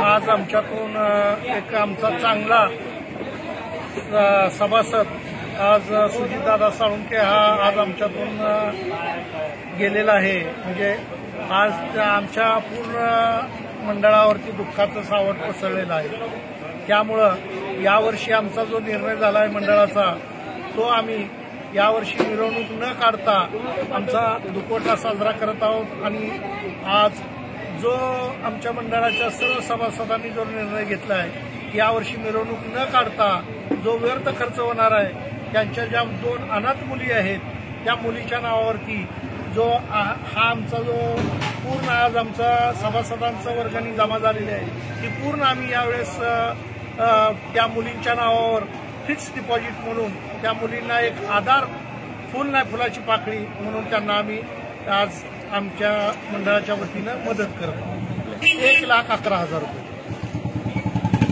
आज आमच्यातून एक आमचा चांगला सभासद आज सुजितदादा साळुंखे हा आज आमच्यातून गेलेला आहे। म्हणजे आज आमच्या पूर्ण मंडळावरती दुःखाचं सावट पसरलेलं आहे। त्यामुळं यावर्षी आमचा जो निर्णय झाला आहे मंडळाचा तो आम्ही यावर्षी मिरवणूक न काढता आमचा दुखवटा साजरा करत आहोत। आणि आज जो आमच्या मंडळाच्या सर्व सभासदांनी जो निर्णय घेतला आहे यावर्षी मिरवणूक न काढता जो व्यर्थ खर्च होणार आहे त्यांच्या ज्या 2 अनाथ मुली आहेत त्या मुलीच्या नावावरती जो हा आमचा जो पूर्ण आज आमचा सभासदांचा वर्गणी जमा झालेली आहे ती पूर्ण आम्ही यावेळेस त्या मुलींच्या नावावर फिक्स डिपॉझिट म्हणून त्या मुलींना एक आधार फुल नाही फुलाची पाकळी म्हणून त्यांना आम्ही आज आमच्या मंडळाच्या वतीनं मदत करतो। 1,11,000 रुपये।